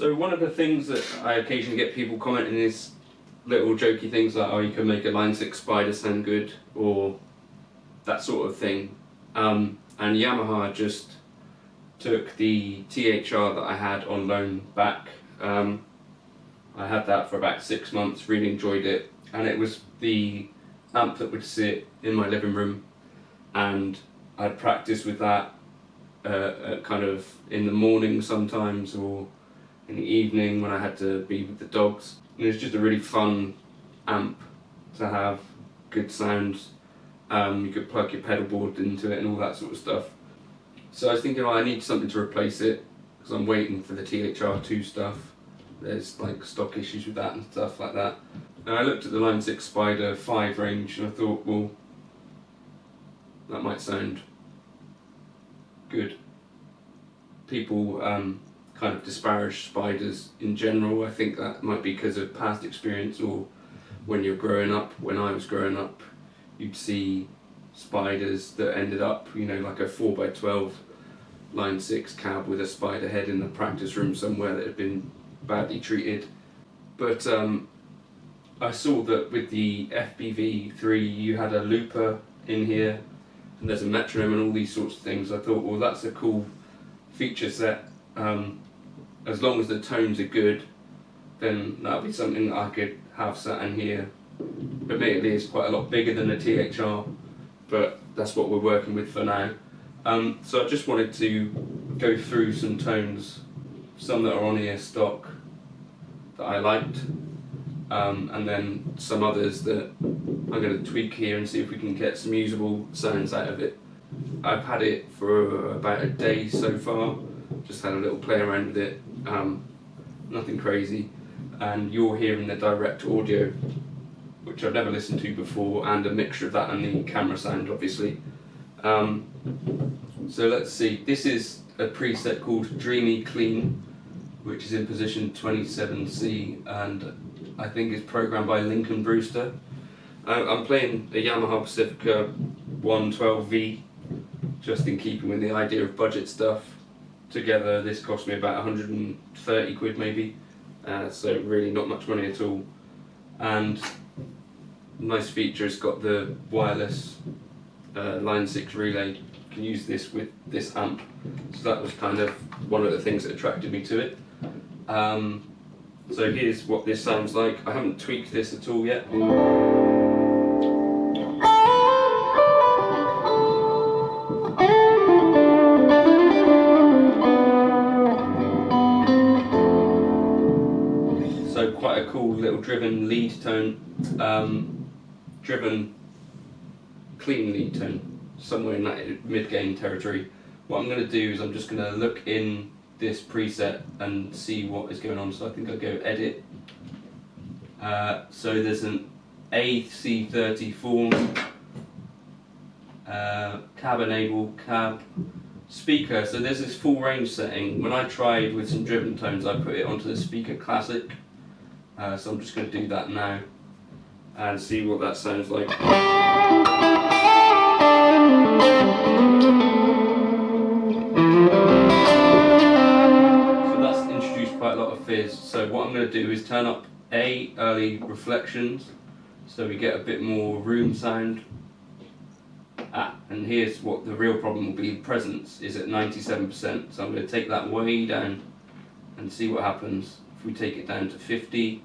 So one of the things that I occasionally get people commenting is little jokey things like, oh, you can make a Line 6 Spider sound good, or that sort of thing. And Yamaha just took the THR that I had on loan back. I had that for about 6 months, really enjoyed it, and it was the amp that would sit in my living room, and I'd practice with that kind of in the morning sometimes, or in the evening when I had to be with the dogs. And it was just a really fun amp to have, good sounds. You could plug your pedal board into it and all that sort of stuff. So I was thinking, oh, I need something to replace it, because I'm waiting for the THR2 stuff. There's like stock issues with that and stuff like that. And I looked at the Line 6 Spider 5 range and I thought, well, that might sound good. People kind of disparage spiders in general. I think that might be because of past experience, or when you're growing up. When I was growing up, you'd see spiders that ended up, you know, like a 4x12 Line 6 cab with a spider head in the practice room somewhere that had been badly treated. But I saw that with the FBV3 you had a looper in here, and there's a metronome and all these sorts of things. I thought, well, that's a cool feature set. As long as the tones are good, then that'll be something that I could have sat in here. Admittedly, it's quite a lot bigger than the THR, but that's what we're working with for now. So I just wanted to go through some tones, some that are on here stock that I liked, and then some others that I'm going to tweak here and see if we can get some usable sounds out of it. I've had it for about a day so far, just had a little play around with it, nothing crazy, and you're hearing the direct audio, which I've never listened to before, and a mixture of that and the camera sound, obviously. So let's see, this is a preset called Dreamy Clean, which is in position 27C, and I think it's programmed by Lincoln Brewster. I'm playing a Yamaha Pacifica 112V, just in keeping with the idea of budget stuff. Together this cost me about 130 quid maybe, so really not much money at all. And nice feature, it's got the wireless Line 6 relay. You can use this with this amp, so that was kind of one of the things that attracted me to it. So here's what this sounds like. I haven't tweaked this at all yet. So quite a cool little driven lead tone, driven clean lead tone, somewhere in that mid-gain territory. What I'm going to do is I'm just going to look in this preset and see what is going on. So I think I'll go edit. So there's an AC30 form, cab enable, cab speaker. So there's this full range setting. When I tried with some driven tones, I put it onto the speaker classic. So I'm just going to do that now and see what that sounds like. Quite a lot of fizz. So what I'm going to do is turn up early reflections, so we get a bit more room sound. And here's what the real problem will be. Presence is at 97%, so I'm going to take that way down and see what happens if we take it down to 50.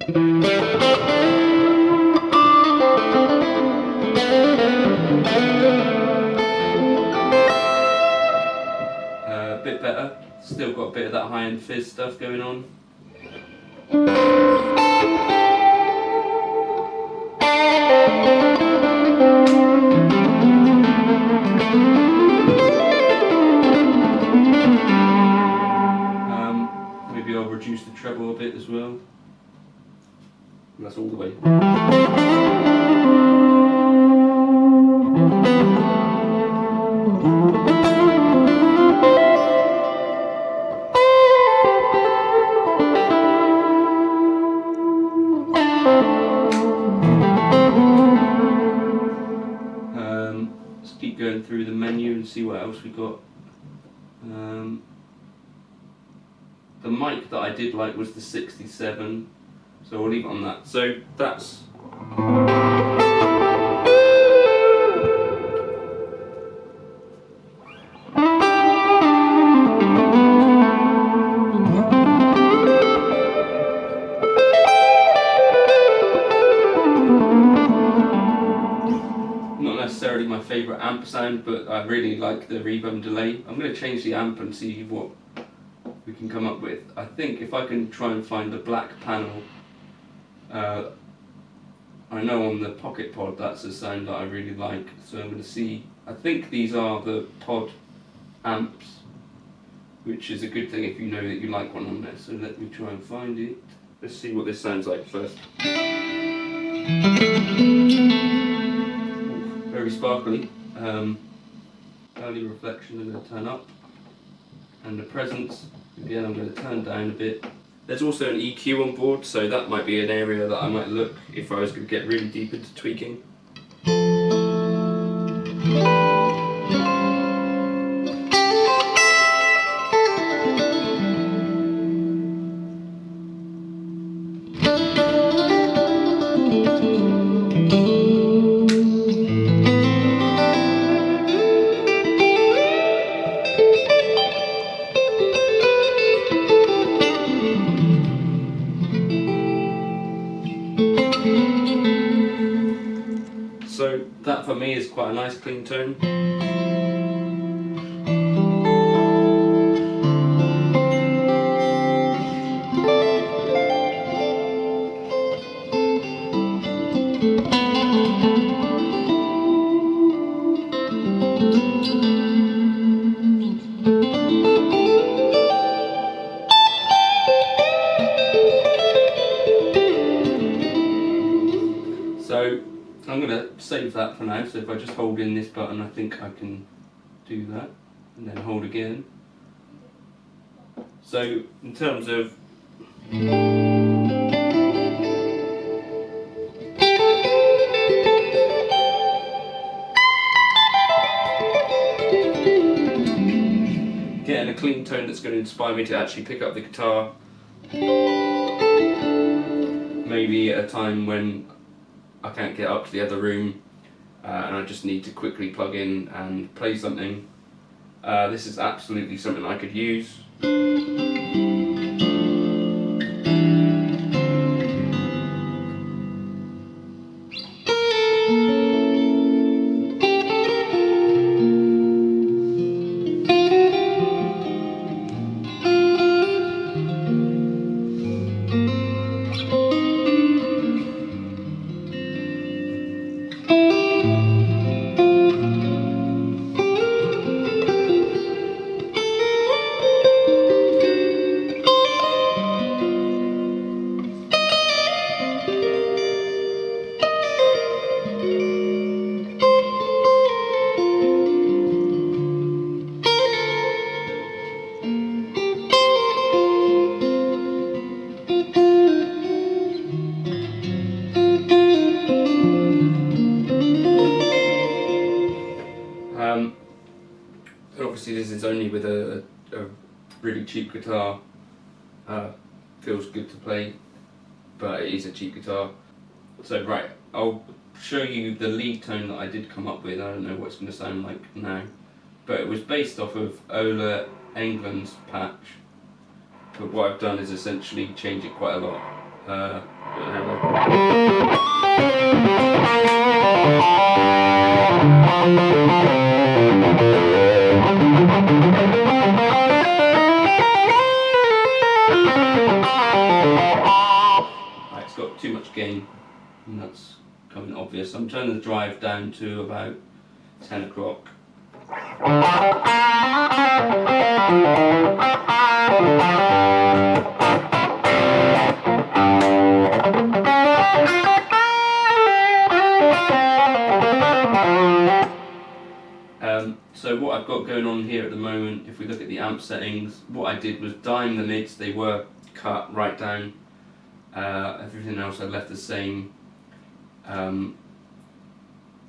A bit better. Still got a bit of that high-end fizz stuff going on. Maybe I'll reduce the treble a bit as well. And that's all the way. Let's keep going through the menu and see what else we got. The mic that I did like was the 67, so we'll leave it on that. So that's not necessarily my favourite amp sound, but I really like the reverb and delay. I'm going to change the amp and see what we can come up with. I think if I can try and find the black panel, I know on the Pocket Pod that's a sound that I really like, so I'm going to see. I think these are the Pod amps, which is a good thing if you know that you like one on there, so let me try and find it. Let's see what this sounds like first. Very sparkly. Early reflection I'm going to turn up, and the presence again I'm going to turn down a bit. There's also an EQ on board, so that might be an area that I might look if I was going to get really deep into tweaking. So that for me is quite a nice clean tone. So I'm going to save that for now, so if I just hold in this button I think I can do that, and then hold again. So in terms of getting a clean tone that's going to inspire me to actually pick up the guitar, maybe at a time when I can't get up to the other room and I just need to quickly plug in and play something. This is absolutely something I could use. Obviously this is only with a really cheap guitar. Feels good to play, but it is a cheap guitar. So right, I'll show you the lead tone that I did come up with. I don't know what it's going to sound like now, but it was based off of Ola Englund's patch, but what I've done is essentially change it quite a lot. It's got too much gain, and that's coming obvious. I'm turning the drive down to about 10 o'clock. So what I've got going on here at the moment, if we look at the amp settings, what I did was dime the mids. They were cut right down. Everything else I left the same.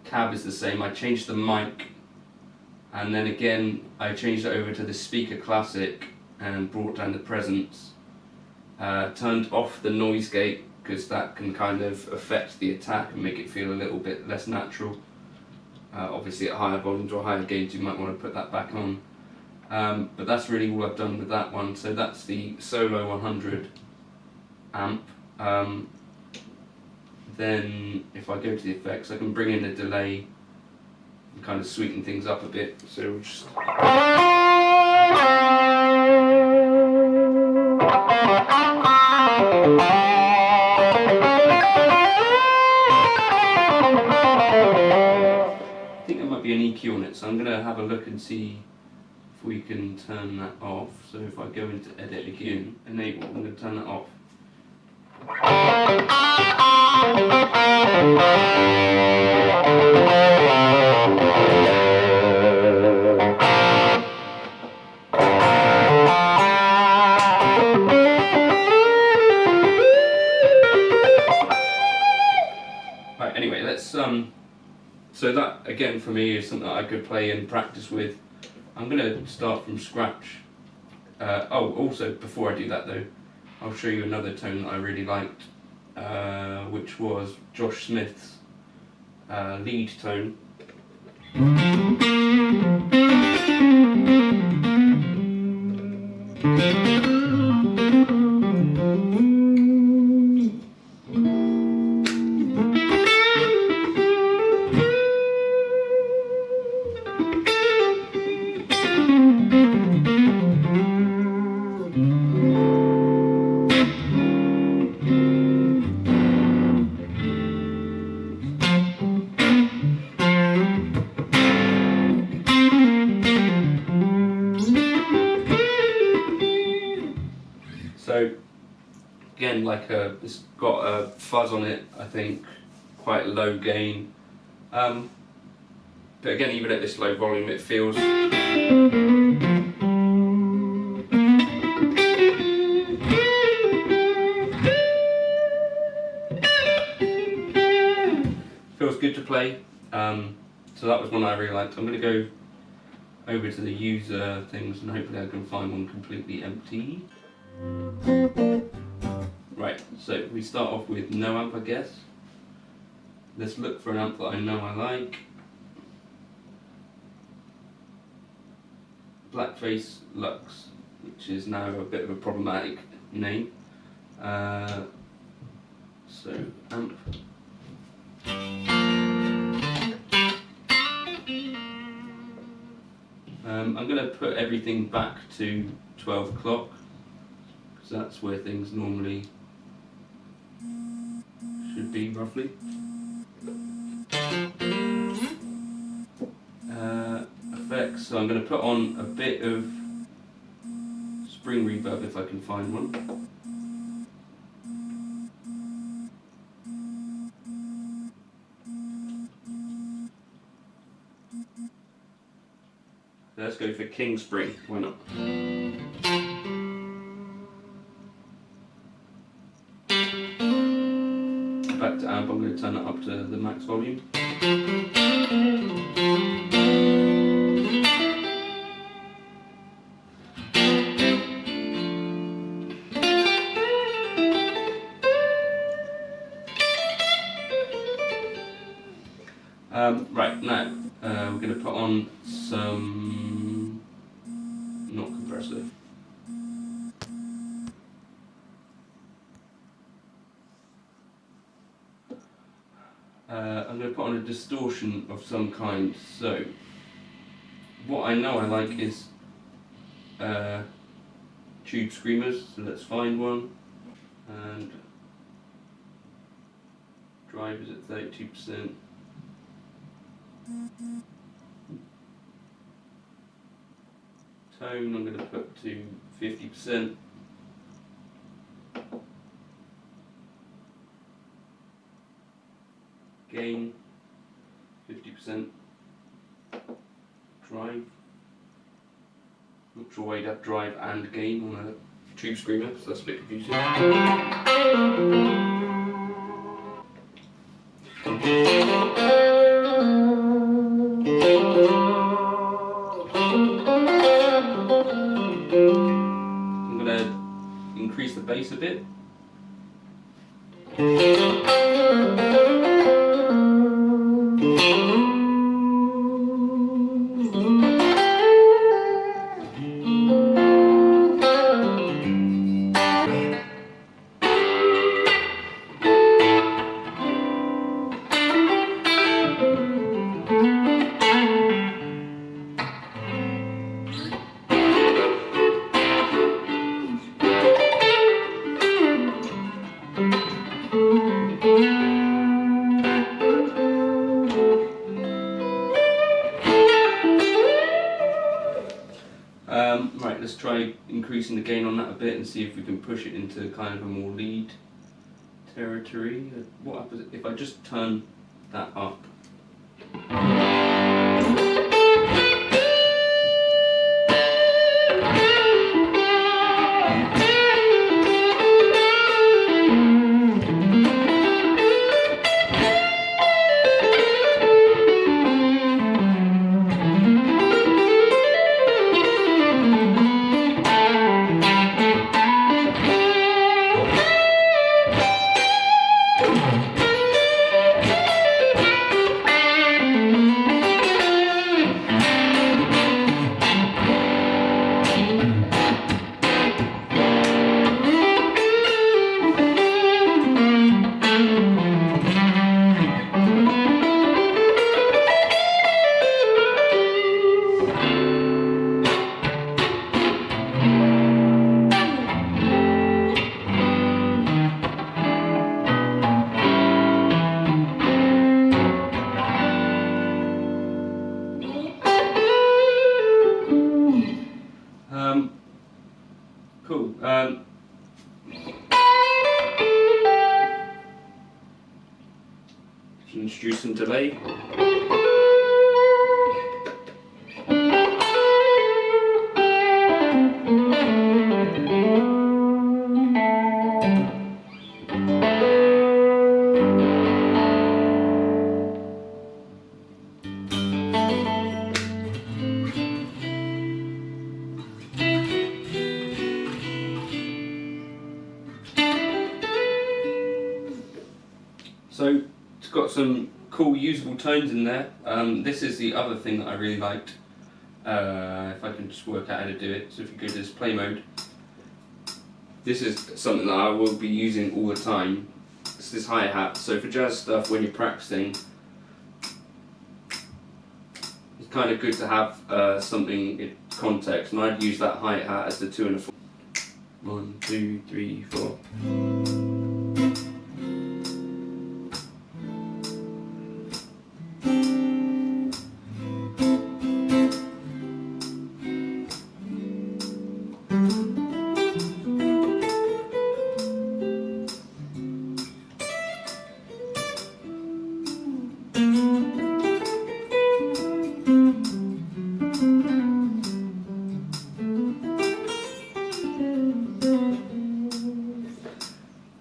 Cab is the same. I changed the mic, and then again I changed it over to the Speaker Classic and brought down the presence. Turned off the noise gate because that can kind of affect the attack and make it feel a little bit less natural. Obviously at higher volumes or higher gains you might want to put that back on. But that's really all I've done with that one. So that's the Solo 100 amp. Then if I go to the effects, I can bring in a delay and kind of sweeten things up a bit. So we'll just... I think there might be an EQ on it, so I'm going to have a look and see if we can turn that off. So if I go into edit again, enable, I'm going to turn that off. Right, anyway, let's so that again for me is something that I could play and practice with. I'm going to start from scratch. Also before I do that though, I'll show you another tone that I really liked, which was Josh Smith's lead tone. So again, it's got a fuzz on it, I think, quite low gain. But again, even at this low volume, it feels good to play. So that was one I really liked. I'm going to go over to the user things and hopefully I can find one completely empty. Right, so we start off with no amp, I guess. Let's look for an amp that I know I like. Blackface Lux, which is now a bit of a problematic name. So amp. I'm going to put everything back to 12 o'clock because that's where things normally should be roughly. Effects, so I'm going to put on a bit of spring reverb if I can find one. Let's go for King Spring, why not? Back to amp, I'm going to turn it up to the max volume. Right, now we're going to put on some, not compressor. I'm going to put on a distortion of some kind. So, what I know I like is tube screamers, so let's find one. And drive is at 32%. Tone I'm going to put to 50%. Gain 50%. Drive. Not sure why you'd have drive and gain on a tube screamer, so that's a bit confusing. to increase the bass a bit. Right, let's try increasing the gain on that a bit and see if we can push it into kind of a more lead territory. What happens if I just turn that up? Cool. Introduce some delay. So it's got some cool usable tones in there. This is the other thing that I really liked. If I can just work out how to do it. So if you go to this play mode, this is something that I will be using all the time. It's this hi-hat. So for jazz stuff, when you're practicing, it's kind of good to have something in context. And I'd use that hi-hat as the 2 and a 4. 1, 2, 3, 4.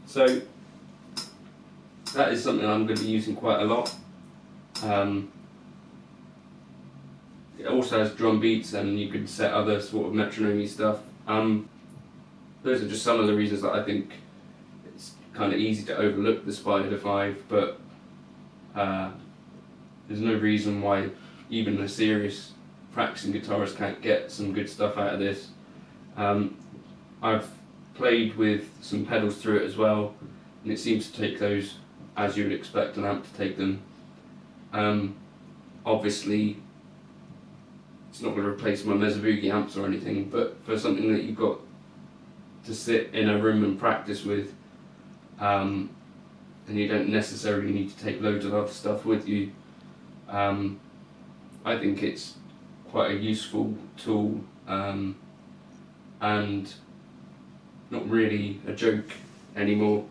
So that is something I'm going to be using quite a lot. It also has drum beats and you can set other sort of metronome stuff. Those are just some of the reasons that I think it's kind of easy to overlook the Spider 5, but there's no reason why even a serious practicing guitarist can't get some good stuff out of this. I've played with some pedals through it as well, and it seems to take those as you would expect an amp to take them. Obviously it's not going to replace my Mesa Boogie amps or anything, but for something that you've got to sit in a room and practice with, and you don't necessarily need to take loads of other stuff with you, I think it's quite a useful tool, and not really a joke anymore.